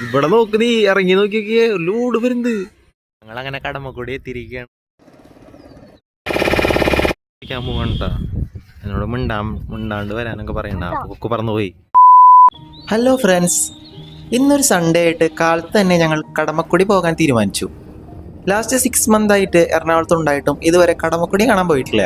ഇവിടെ നോക്ക്, നീ ഇറങ്ങി നോക്കിയൊക്കെ ലൂട് വരുന്നത്. ഞങ്ങളങ്ങനെ കടമക്കൂടി എത്തിയിരിക്കുകയാണ്. പോകണ്ട, എന്നോട് മിണ്ടാണ്ട് വരാനൊക്കെ പറയണ്ട. ഒക്കെ പറന്നുപോയി. ഹലോ ഫ്രണ്ട്സ്, ഇന്നൊരു സൺഡേ ആയിട്ട് കാലത്ത് തന്നെ ഞങ്ങൾ കടമക്കുടി പോകാൻ തീരുമാനിച്ചു. ലാസ്റ്റ് 6 മന്ത് ആയിട്ട് എറണാകുളത്തുണ്ടായിട്ടും ഇതുവരെ കടമക്കുടി കാണാൻ പോയിട്ടില്ല.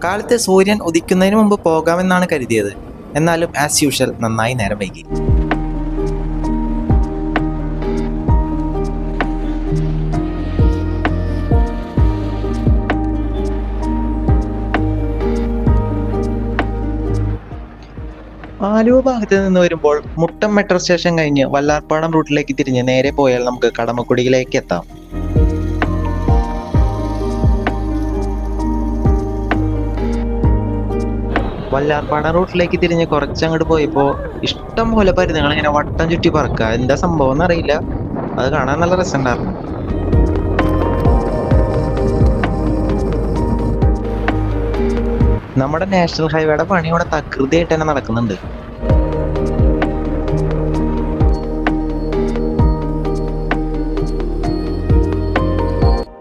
കാലത്ത് സൂര്യൻ ഉദിക്കുന്നതിന് മുമ്പ് പോകാമെന്നാണ് കരുതിയത്. എന്നാലും ആസ് യൂഷ്വൽ നന്നായി നേരം വൈകി. ആലുവ ഭാഗത്ത് നിന്ന് വരുമ്പോൾ മുട്ടം മെട്രോ സ്റ്റേഷൻ കഴിഞ്ഞ് വല്ലാർപാടം റൂട്ടിലേക്ക് തിരിഞ്ഞ് നേരെ പോയാൽ നമുക്ക് കടമക്കുടിയിലേക്ക് എത്താം. വല്ലാർപാടം റൂട്ടിലേക്ക് തിരിഞ്ഞ് കുറച്ചങ്ങോട്ട് പോയപ്പോൾ ഇഷ്ടം പോലെ പരുന്നുകൾ ഇങ്ങനെ വട്ടം ചുറ്റി പറക്കുക. എന്താ സംഭവം എന്നറിയില്ല, അത് കാണാൻ നല്ല രസമുണ്ടായിരുന്നു. നമ്മുടെ നാഷണൽ ഹൈവേയുടെ പണി ഇവിടെ തകൃതിയായിട്ട് തന്നെ നടക്കുന്നുണ്ട്.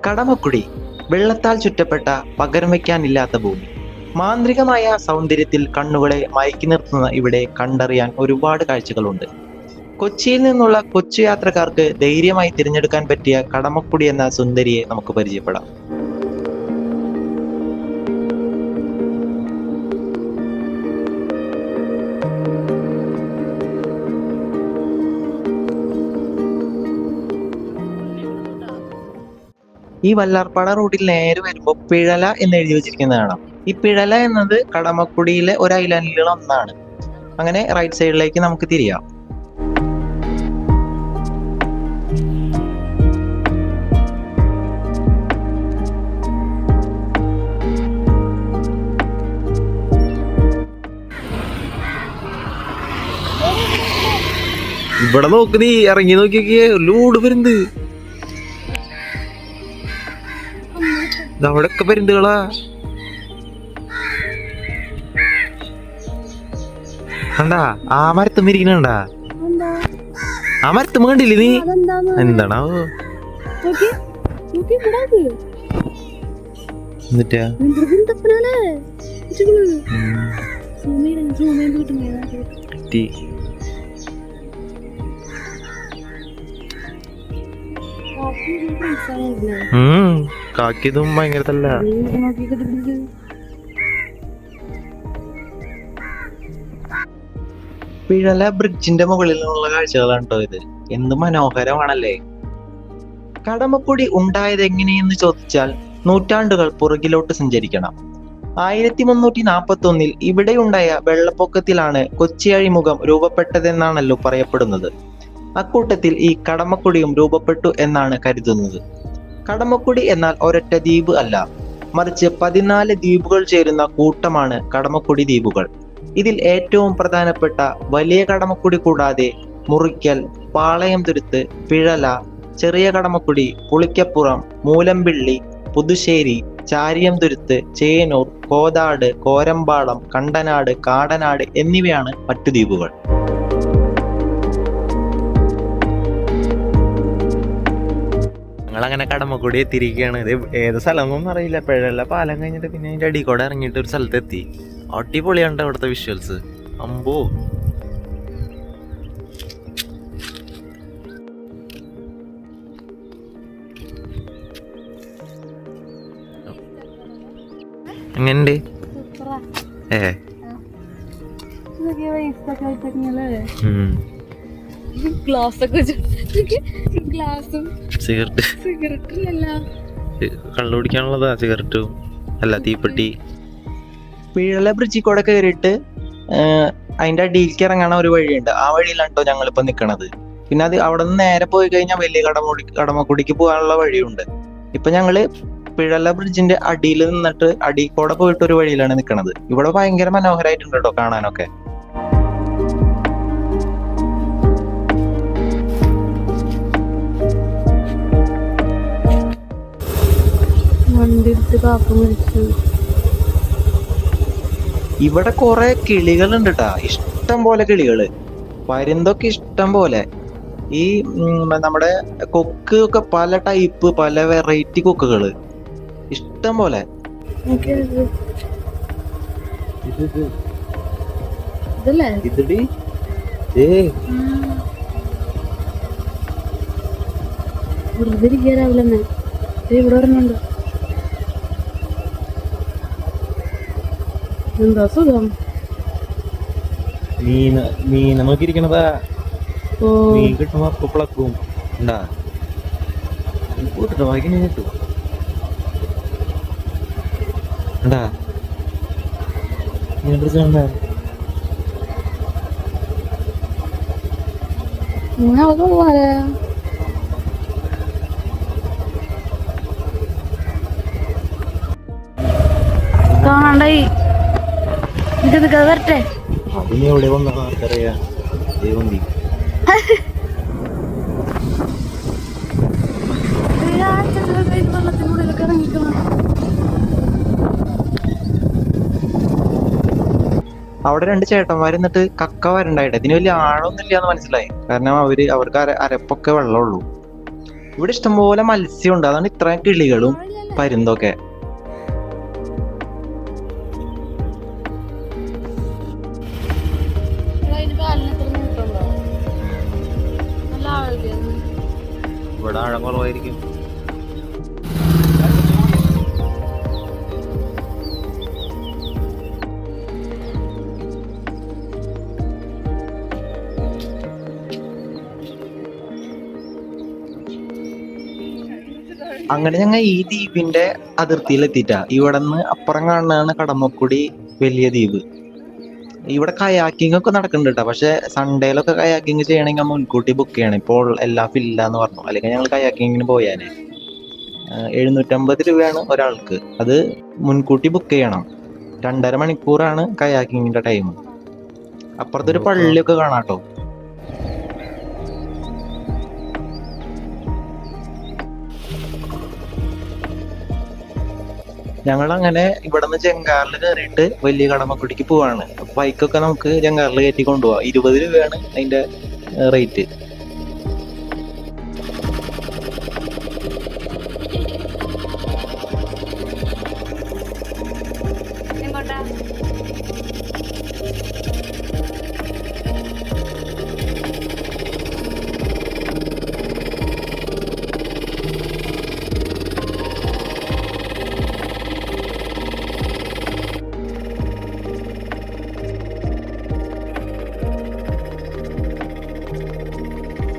കടമക്കുടി വെള്ളത്താൽ ചുറ്റപ്പെട്ട പകരം വയ്ക്കാനില്ലാത്ത ഭൂമി. മാന്ത്രികമായ സൗന്ദര്യത്തിൽ കണ്ണുകളെ മയക്കി നിർത്തുന്ന ഇവിടെ കണ്ടറിയാൻ ഒരുപാട് കാഴ്ചകളുണ്ട്. കൊച്ചിയിൽ നിന്നുള്ള കൊച്ചു യാത്രക്കാർക്ക് ധൈര്യമായി തിരഞ്ഞെടുക്കാൻ പറ്റിയ കടമക്കുടി എന്ന സുന്ദരിയെ നമുക്ക് പരിചയപ്പെടാം. ഈ വല്ലാർപാട റൂട്ടിൽ നേരെ വരുമ്പോൾ പിഴല എന്ന് എഴുതി വെച്ചിരിക്കുന്നത് കാണാം. ഈ പിഴല എന്നത് കടമക്കുടിയിലെ ഒരു ഐലൻഡിലുള്ള ഒന്നാണ്. അങ്ങനെ റൈറ്റ് സൈഡിലേക്ക് നമുക്ക് തിരിയാം. ഇവിടെ നോക്ക്, നീ ഇറങ്ങി നോക്കിയൊക്കെ ലൂട് വരുന്നത്. അവിടെയൊക്കെ പരുന്തുകളാ. കണ്ടാ ആ മരത്തും ഇരിക്കണണ്ടാ, ആ മരത്തും കണ്ടില്ലേ നീ? എന്താണാവോ എന്നിട്ടാ കാക്കിയതും ഭയങ്കരതല്ല. പിഴല ബ്രിഡ്ജിന്റെ മുകളിൽ നിന്നുള്ള കാഴ്ചകളാണ് കേട്ടോ ഇത്. എന്ത് മനോഹരമാണല്ലേ. കടമക്കുടി ഉണ്ടായത് എങ്ങനെയെന്ന് ചോദിച്ചാൽ നൂറ്റാണ്ടുകൾ പുറകിലോട്ട് സഞ്ചരിക്കണം. 1341 ഇവിടെയുണ്ടായ വെള്ളപ്പൊക്കത്തിലാണ് കൊച്ചി അഴിമുഖം രൂപപ്പെട്ടതെന്നാണല്ലോ പറയപ്പെടുന്നത്. അക്കൂട്ടത്തിൽ ഈ കടമക്കുടിയും രൂപപ്പെട്ടു എന്നാണ് കരുതുന്നത്. കടമക്കുടി എന്നാൽ ഒരൊറ്റ ദ്വീപ് അല്ല, മറിച്ച് 14 ദ്വീപുകൾ ചേരുന്ന കൂട്ടമാണ് കടമക്കുടി ദ്വീപുകൾ. ഇതിൽ ഏറ്റവും പ്രധാനപ്പെട്ട വലിയ കടമക്കുടി കൂടാതെ മുറിക്കൽ, പാളയംതുരുത്ത്, പിഴല, ചെറിയ കടമക്കുടി, പുളിക്കപ്പുറം, മൂലമ്പിള്ളി, പുതുശ്ശേരി, ചാരിയംതുരുത്ത്, ചേനൂർ, കോതാട്, കോരമ്പാളം, കണ്ടനാട്, കാടനാട് എന്നിവയാണ് മറ്റു ദ്വീപുകൾ. ഞങ്ങളങ്ങനെ കടമക്കൂടി എത്തിയിരിക്കുകയാണ്. ഇത് ഏത് സ്ഥലമൊന്നും അറിയില്ല. പിഴല പാലം കഴിഞ്ഞിട്ട് പിന്നെ അതിൻ്റെ അടിയിൽ കൂടെ ഇറങ്ങിയിട്ട് ഒരു സ്ഥലത്തെത്തി. അടിപൊളിയാണ് അവിടുത്തെ വിഷ്വൽസ്. അമ്പോ, എങ്ങനെയുണ്ട്? കള്ളു കുടിക്കാനുള്ളതാ സിഗരറ്റും അല്ല തീപ്പെട്ടി. പിഴല ബ്രിഡ്ജിൽ കൂടെ കയറിയിട്ട് അതിന്റെ അടിയിലേക്ക് ഇറങ്ങണ ഒരു വഴിയുണ്ട്. ആ വഴിയിലാണ് കേട്ടോ ഞങ്ങളിപ്പോ നിക്കണത്. പിന്നെ അത് അവിടെ നിന്ന് നേരെ പോയി കഴിഞ്ഞാൽ വലിയ കടമക്കുടിക്ക് പോകാനുള്ള വഴിയുണ്ട്. ഇപ്പൊ ഞങ്ങള് പിഴല ബ്രിഡ്ജിന്റെ അടിയിൽ നിന്നിട്ട് അടിയിൽ കൂടെ പോയിട്ട് ഒരു വഴിയിലാണ് നിക്കണത്. ഇവിടെ ഭയങ്കര മനോഹരമായിട്ടുണ്ട് കേട്ടോ കാണാനൊക്കെ. ഇവിടെ കുറെ കിളികളുണ്ട് ട്ടാ, ഇഷ്ടം പോലെ കിളികള്. പരുന്തൊക്കെ ഇഷ്ടം പോലെ. ഈ നമ്മുടെ കൊക്ക് ഒക്കെ പല ടൈപ്പ്, പല വെറൈറ്റി കൊക്കുകള് ഇഷ്ടം പോലെ. ഇതല്ലേ വെറുതെ ഇരിക്കാരാവില്ല ഇവിടെ പറഞ്ഞുണ്ട്. എന്താ സുഖം. മീനെ നോക്കിയിരിക്കണതാ. മീൻ കിട്ടുമ്പോ അപ്പൊ പിളക്കും ഉണ്ടാ കൂട്ടിട്ട് വായിക്കണ കിട്ടും ഉണ്ടാ. മീൻ പിടിച്ചോണ്ടാ കാണാണ്ടായി. വരട്ടെ. അതിന് എവിടെ വന്ന ആർക്കറിയാ. ദൈവന്തി വെള്ളത്തിനുള്ളിലൊക്കെ ഇറങ്ങിക്കണം. അവിടെ രണ്ട് ചേട്ടന്മാർ എന്നിട്ട് കക്ക വരണ്ടായിട്ട്. ഇതിന് വലിയ ആഴമൊന്നും ഇല്ലാന്ന് മനസ്സിലായി. കാരണം അവർക്ക് അരപ്പൊക്കെ വെള്ളമുള്ളൂ. ഇവിടെ ഇഷ്ടംപോലെ മത്സ്യമുണ്ട്. അതാണ് ഇത്രയും കിളികളും പരുന്തൊക്കെ. ഇവിടെ ആഴം കുറവായിരിക്കും. അങ്ങനെ ഞങ്ങൾ ഈ ദ്വീപിന്റെ അതിർത്തിയിൽ എത്തിയിട്ടാ. ഇവിടെ നിന്ന് അപ്പുറം കാണുന്നതാണ് കടമക്കുടി വലിയ ദ്വീപ്. ഇവിടെ കയാക്കിംഗ് ഒക്കെ നടക്കുന്നുണ്ട് കേട്ടോ. പക്ഷെ സൺഡേയിലൊക്കെ കയാക്കിംഗ് ചെയ്യണമെങ്കിൽ മുൻകൂട്ടി ബുക്ക് ചെയ്യണം. ഇപ്പോൾ എല്ലാം ഫില്ലാന്ന് പറഞ്ഞു. അല്ലെങ്കിൽ ഞങ്ങൾ കയാക്കിങ്ങിന് പോയാനെ. 750 രൂപയാണ് ഒരാൾക്ക്. അത് മുൻകൂട്ടി ബുക്ക് ചെയ്യണം. 2.5 മണിക്കൂറാണ് കയാക്കിങ്ങിന്റെ ടൈം. അപ്പുറത്തൊരു പള്ളിയൊക്കെ കാണാട്ടോ. ഞങ്ങൾ അങ്ങനെ ഇവിടെ നിന്ന് ജങ്കാറിൽ കയറിയിട്ട് വലിയ കടമക്കുടിക്ക് പോവാണ്. ബൈക്കൊക്കെ നമുക്ക് ജങ്കാറിൽ കയറ്റി കൊണ്ടുപോവാം. 20 രൂപയാണ് അതിന്റെ റേറ്റ്.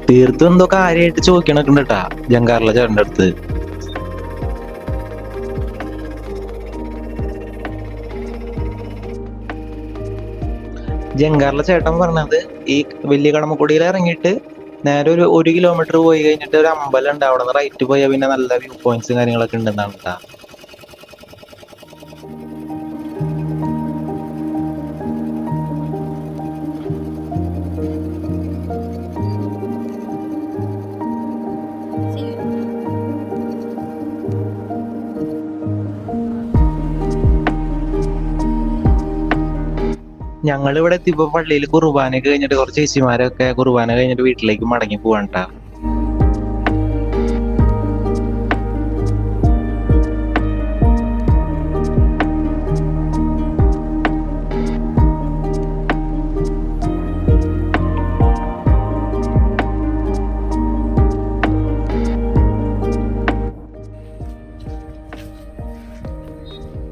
തീർത്തും എന്തോ കാര്യമായിട്ട് ചോദിക്കണൊക്കെ ഉണ്ട് കേട്ടാ ജങ്കാറിലെ ചേട്ടൻ്റെ അടുത്ത്. ജങ്കാറിലെ ചേട്ടൻ പറഞ്ഞത് ഈ വലിയ കടമക്കുടിയിൽ ഇറങ്ങിയിട്ട് നേരെ ഒരു 1 കിലോമീറ്റർ പോയി കഴിഞ്ഞിട്ട് ഒരു അമ്പലം ഉണ്ട്. അവിടെ നിന്ന് റൈറ്റ് പോയാൽ പിന്നെ നല്ല വ്യൂ പോയിന്റ്സും കാര്യങ്ങളൊക്കെ ഉണ്ടെന്നാണ് കേട്ടാ. ഞങ്ങൾ ഇവിടെ എത്തിയപ്പോ പള്ളിയിൽ കുർബാനയൊക്കെ കഴിഞ്ഞിട്ട് കുറച്ച് ചേച്ചിമാരൊക്കെ കുർബാന കഴിഞ്ഞിട്ട് വീട്ടിലേക്ക് മടങ്ങി പോവാണ്ടാ.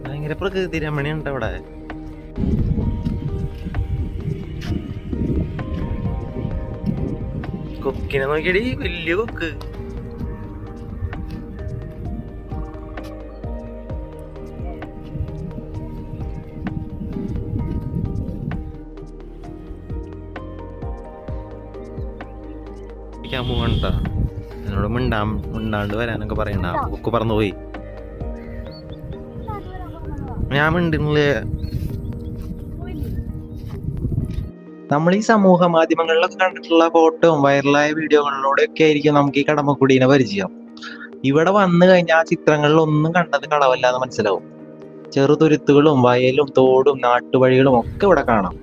ഭയങ്കര പ്രകൃതി രമണിയുണ്ട് അവിടെ. കൊക്കിനെ നോക്കിയടി, വലിയ കൊക്ക്. പോകണ്ട എന്നോട് മിണ്ടാണ്ട് വരാനൊക്കെ പറയണ്ട. കൊക്ക് പറന്നു പോയി. ഞാൻ മിണ്ടുന്നില്ലേ. നമ്മൾ ഈ സമൂഹ മാധ്യമങ്ങളിലൊക്കെ കണ്ടിട്ടുള്ള ഫോട്ടോയും വൈറലായ വീഡിയോകളിലൂടെയൊക്കെ ആയിരിക്കും നമുക്ക് ഈ കടമക്കുടീനെ പരിചയം. ഇവിടെ വന്നു കഴിഞ്ഞാൽ ആ ചിത്രങ്ങളിലൊന്നും കണ്ടത് കളവല്ലാന്ന് മനസ്സിലാവും. ചെറുതുരുത്തുകളും വയലും തോടും നാട്ടുവഴികളും ഒക്കെ ഇവിടെ കാണാം.